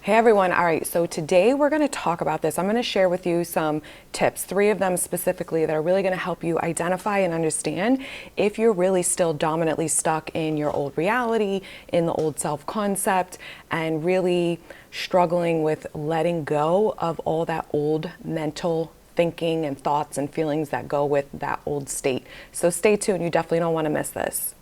Hey everyone, all right, so today we're going to talk about this. I'm going to share with you some tips, 3 of them specifically, that are really going to help you identify and understand if you're really still dominantly stuck in your old reality, in the old self-concept, and really struggling with letting go of all that old mental thinking and thoughts and feelings that go with that old state. So stay tuned, you definitely don't want to miss this.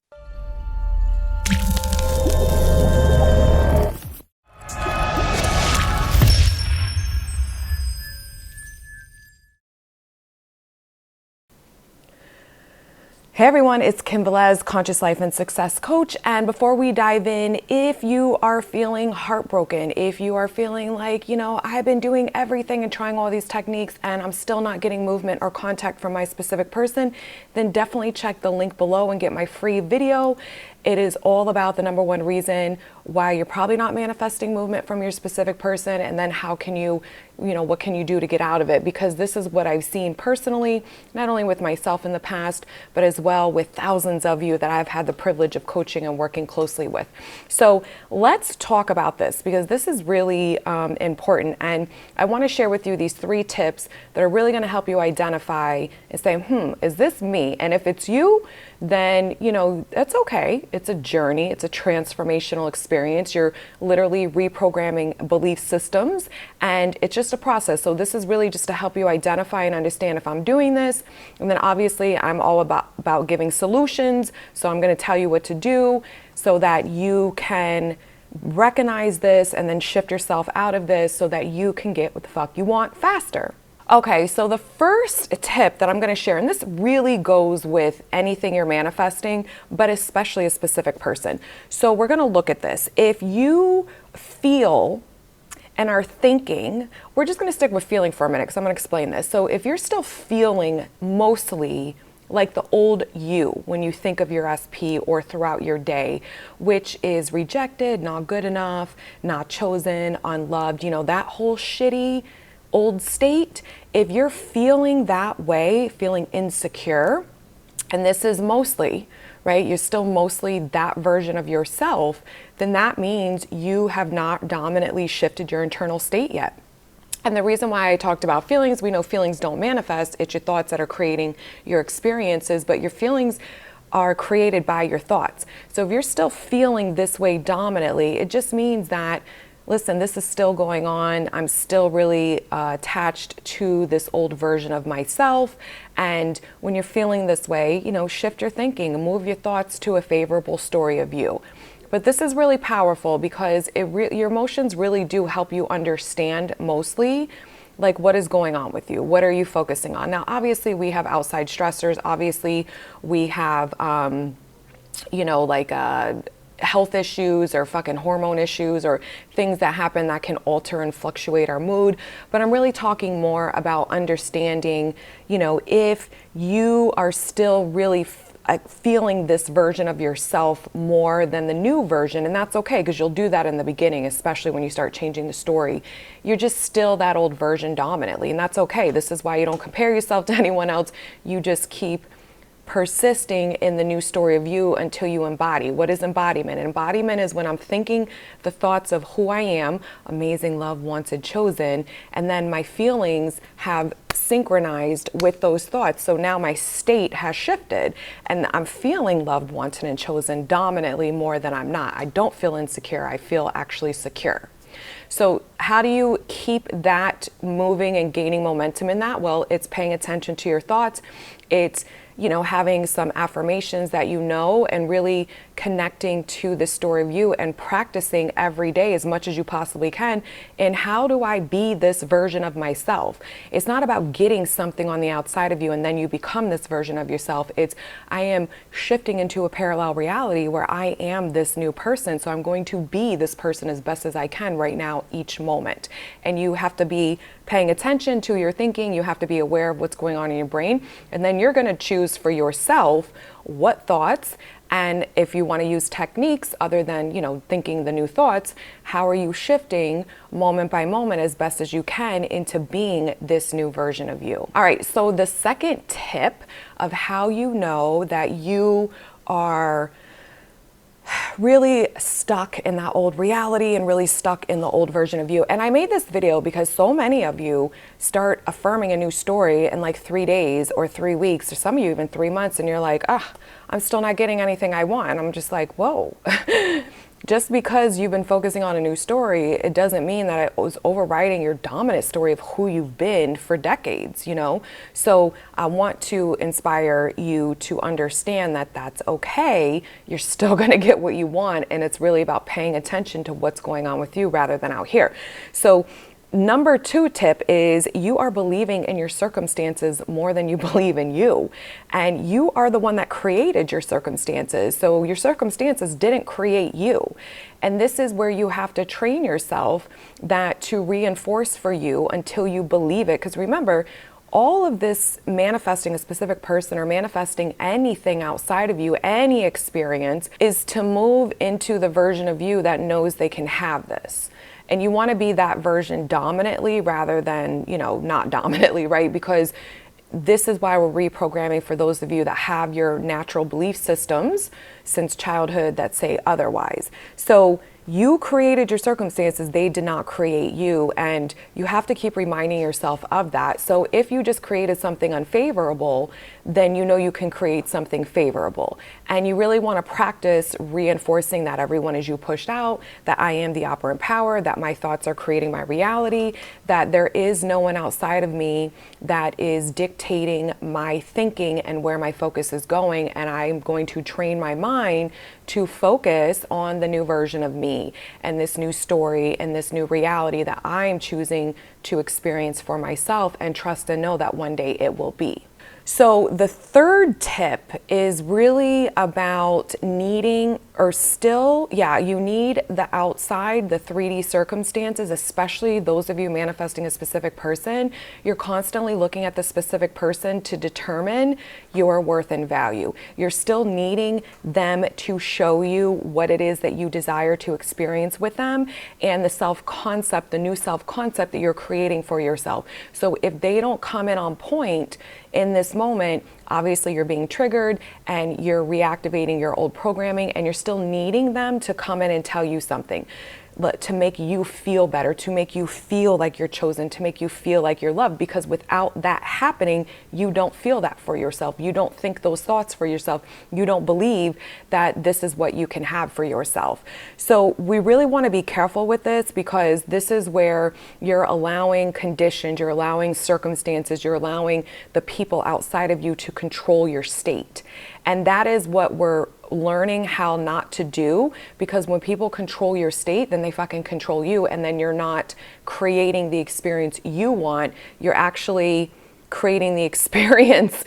Hey everyone, it's Kim Velez, Conscious Life and Success Coach. And before we dive in, if you are feeling heartbroken, if you are feeling like, I've been doing everything and trying all these techniques and I'm still not getting movement or contact from my specific person, then definitely check the link below and get my free video. It is all about the number one reason why you're probably not manifesting movement from your specific person, and then how can you, what can you do to get out of it? Because this is what I've seen personally, not only with myself in the past, but as well with thousands of you that I've had the privilege of coaching and working closely with. So let's talk about this, because this is really important. And I want to share with you these 3 tips that are really going to help you identify and say, is this me? And if it's you, then, that's okay. It's a journey. It's a transformational experience. You're literally reprogramming belief systems, and it's just a process. So this is really just to help you identify and understand if I'm doing this. And then obviously I'm all about giving solutions. So I'm going to tell you what to do so that you can recognize this and then shift yourself out of this so that you can get what the fuck you want faster. Okay, so the first tip that I'm going to share, and this really goes with anything you're manifesting, but especially a specific person. So we're going to look at this. If you feel and are thinking, we're just going to stick with feeling for a minute because I'm going to explain this. So if you're still feeling mostly like the old you when you think of your SP or throughout your day, which is rejected, not good enough, not chosen, unloved, that whole shitty old state, if you're feeling that way, feeling insecure, and this is mostly, right, you're still mostly that version of yourself, then that means you have not dominantly shifted your internal state yet. And the reason why I talked about feelings, we know feelings don't manifest, it's your thoughts that are creating your experiences, but your feelings are created by your thoughts. So if you're still feeling this way dominantly, it just means that, listen, this is still going on. I'm still really attached to this old version of myself. And when you're feeling this way, shift your thinking and move your thoughts to a favorable story of you. But this is really powerful because your emotions really do help you understand mostly like what is going on with you. What are you focusing on? Now, obviously we have outside stressors. Obviously we have, health issues or fucking hormone issues or things that happen that can alter and fluctuate our mood. But I'm really talking more about understanding, if you are still really feeling this version of yourself more than the new version, and that's okay because you'll do that in the beginning, especially when you start changing the story. You're just still that old version dominantly, and that's okay. This is why you don't compare yourself to anyone else. You just keep persisting in the new story of you until you embody. What is embodiment? Embodiment is when I'm thinking the thoughts of who I am, amazing, loved, wanted, chosen, and then my feelings have synchronized with those thoughts. So now my state has shifted and I'm feeling loved, wanted, and chosen dominantly more than I'm not. I don't feel insecure. I feel actually secure. So how do you keep that moving and gaining momentum in that? Well, it's paying attention to your thoughts. It's having some affirmations that and really connecting to the story of you and practicing every day as much as you possibly can. And how do I be this version of myself? It's not about getting something on the outside of you and then you become this version of yourself. It's I am shifting into a parallel reality where I am this new person. So I'm going to be this person as best as I can right now, each moment. And you have to be paying attention to your thinking. You have to be aware of what's going on in your brain. And then you're going to choose for yourself what thoughts, and if you want to use techniques other than, thinking the new thoughts, how are you shifting moment by moment as best as you can into being this new version of you? All right, so the second tip of how you know that you are really stuck in that old reality and really stuck in the old version of you. And I made this video because so many of you start affirming a new story in like 3 days or 3 weeks, or some of you even 3 months, and you're like, I'm still not getting anything I want. And I'm just like, whoa. Just because you've been focusing on a new story, it doesn't mean that it was overriding your dominant story of who you've been for decades, you know? So I want to inspire you to understand that that's okay. You're still going to get what you want. And it's really about paying attention to what's going on with you rather than out here. So number 2 tip is you are believing in your circumstances more than you believe in you. And you are the one that created your circumstances. So your circumstances didn't create you. And this is where you have to train yourself that to reinforce for you until you believe it. Because remember, all of this manifesting a specific person or manifesting anything outside of you, any experience, is to move into the version of you that knows they can have this. And you want to be that version dominantly rather than, you know, not dominantly, right? Because this is why we're reprogramming for those of you that have your natural belief systems since childhood that say otherwise. So you created your circumstances, they did not create you, and you have to keep reminding yourself of that. So if you just created something unfavorable, then you know you can create something favorable. And you really want to practice reinforcing that everyone is you pushed out, that I am the operant power, that my thoughts are creating my reality, that there is no one outside of me that is dictating my thinking and where my focus is going, and I'm going to train my mind to focus on the new version of me and this new story and this new reality that I'm choosing to experience for myself, and trust and know that one day it will be. So the 3rd tip is really about needing, or still, you need the outside, the 3D circumstances, especially those of you manifesting a specific person. You're constantly looking at the specific person to determine your worth and value. You're still needing them to show you what it is that you desire to experience with them, and the self-concept, the new self-concept that you're creating for yourself. So if they don't come in on point in this moment, obviously you're being triggered and you're reactivating your old programming, and you're still needing them to come in and tell you something, to make you feel better, to make you feel like you're chosen, to make you feel like you're loved. Because without that happening, you don't feel that for yourself. You don't think those thoughts for yourself. You don't believe that this is what you can have for yourself. So we really want to be careful with this, because this is where you're allowing conditions, you're allowing circumstances, you're allowing the people outside of you to control your state. And that is what we're learning how not to do, because when people control your state, then they fucking control you, and then you're not creating the experience you want. You're actually creating the experience,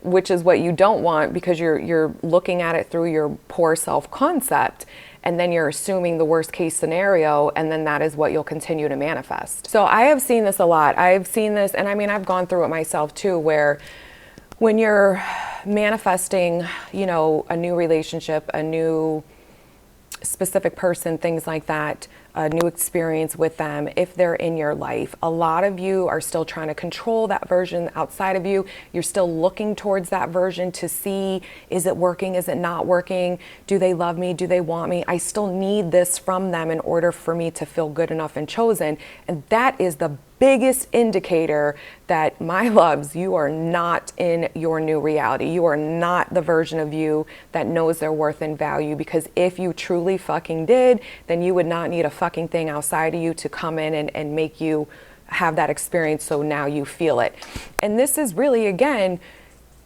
which is what you don't want, because you're looking at it through your poor self-concept, and then you're assuming the worst case scenario, and then that is what you'll continue to manifest. So I have seen this a lot. I've seen this, and I mean, I've gone through it myself too, where when you're manifesting, you know, a new relationship, a new specific person, things like that, a new experience with them, if they're in your life, a lot of you are still trying to control that version outside of you. You're still looking towards that version to see, is it working? Is it not working? Do they love me? Do they want me? I still need this from them in order for me to feel good enough and chosen. And that is the biggest indicator that, my loves, you are not in your new reality. You are not the version of you that knows their worth and value, because if you truly fucking did, then you would not need a fucking thing outside of you to come in and make you have that experience, so now you feel it. And this is really, again,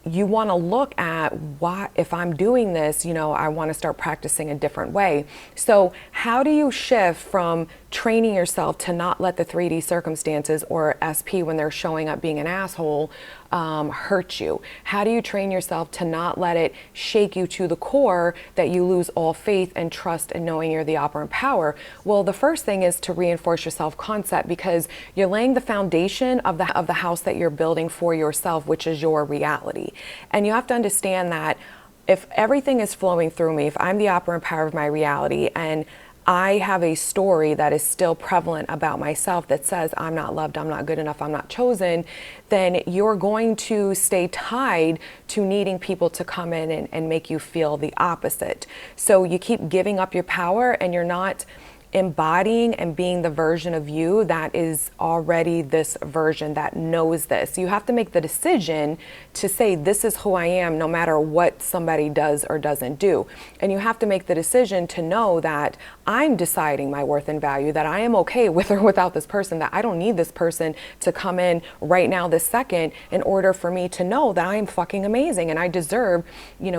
you want to look at, why, if I'm doing this, you know, I want to start practicing a different way. So how do you shift from training yourself to not let the 3D circumstances, or SP when they're showing up being an asshole, hurt you? How do you train yourself to not let it shake you to the core, that you lose all faith and trust in knowing you're the operant power? Well, the first thing is to reinforce your self-concept, because you're laying the foundation of the house that you're building for yourself, which is your reality. And you have to understand that if everything is flowing through me, if I'm the operant power of my reality, and I have a story that is still prevalent about myself that says I'm not loved, I'm not good enough, I'm not chosen, then you're going to stay tied to needing people to come in and make you feel the opposite. So you keep giving up your power and you're not embodying and being the version of you that is already this version that knows this. You have to make the decision to say, this is who I am, no matter what somebody does or doesn't do. And you have to make the decision to know that I'm deciding my worth and value, that I am okay with or without this person, that I don't need this person to come in right now, this second, in order for me to know that I am fucking amazing and I deserve,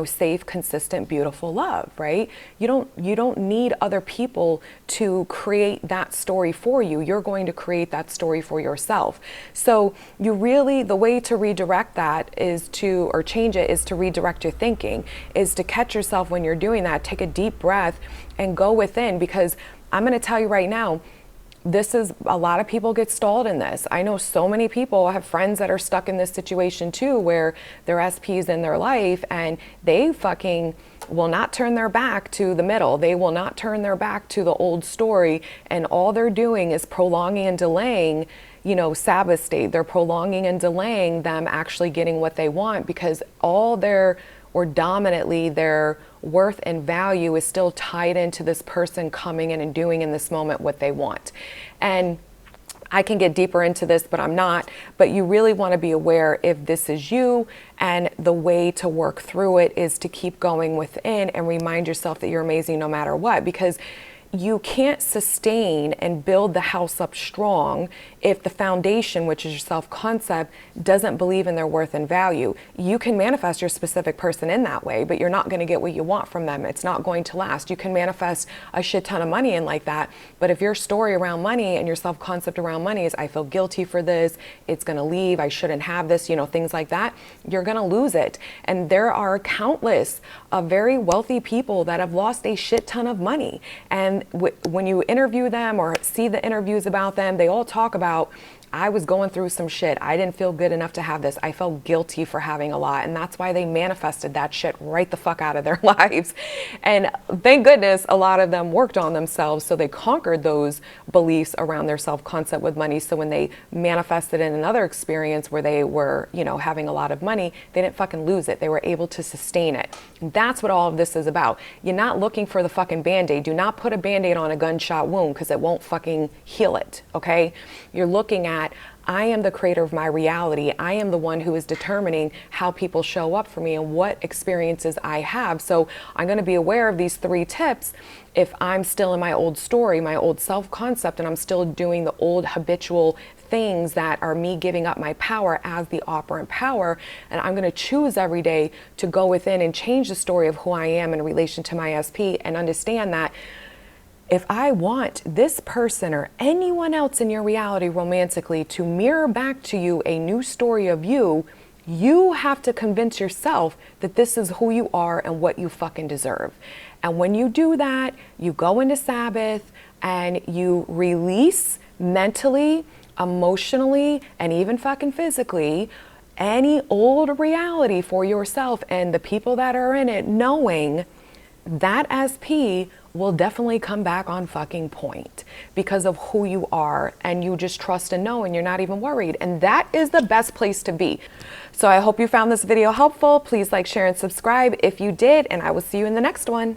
safe, consistent, beautiful love, right? You don't need other people to create that story for you. You're going to create that story for yourself. So the way to redirect that change it is to redirect your thinking, is to catch yourself when you're doing that. Take a deep breath and go within, because I'm going to tell you right now, a lot of people get stalled in this. I know so many people, I have friends that are stuck in this situation too, where they're SPs in their life and they fucking will not turn their back to the middle. They will not turn their back to the old story. And all they're doing is prolonging and delaying, Sabbath state. They're prolonging and delaying them actually getting what they want, because dominantly their worth and value is still tied into this person coming in and doing in this moment what they want. And I can get deeper into this, but I'm not. But you really want to be aware if this is you, and the way to work through it is to keep going within and remind yourself that you're amazing no matter what, because you can't sustain and build the house up strong if the foundation, which is your self-concept, doesn't believe in their worth and value. You can manifest your specific person in that way, but you're not going to get what you want from them. It's not going to last. You can manifest a shit ton of money in like that, but if your story around money and your self-concept around money is, I feel guilty for this, it's going to leave, I shouldn't have this, things like that, you're going to lose it. And there are countless of very wealthy people that have lost a shit ton of money. And when you interview them or see the interviews about them, they all talk about, I was going through some shit. I didn't feel good enough to have this. I felt guilty for having a lot. And that's why they manifested that shit right the fuck out of their lives. And thank goodness a lot of them worked on themselves. So they conquered those beliefs around their self-concept with money. So when they manifested in another experience where they were, having a lot of money, they didn't fucking lose it. They were able to sustain it. And that's what all of this is about. You're not looking for the fucking Band-Aid. Do not put a Band-Aid on a gunshot wound, because it won't fucking heal it. Okay? You're looking at, I am the creator of my reality. I am the one who is determining how people show up for me and what experiences I have. So I'm going to be aware of these 3 tips if I'm still in my old story, my old self-concept, and I'm still doing the old habitual things that are me giving up my power as the operant power. And I'm going to choose every day to go within and change the story of who I am in relation to my SP, and understand that if I want this person or anyone else in your reality romantically to mirror back to you a new story of you, you have to convince yourself that this is who you are and what you fucking deserve. And when you do that, you go into Sabbath and you release mentally, emotionally, and even fucking physically any old reality for yourself and the people that are in it, knowing that SP will definitely come back on fucking point because of who you are, and you just trust and know, and you're not even worried. And that is the best place to be. So I hope you found this video helpful. Please like, share, and subscribe if you did, and I will see you in the next one.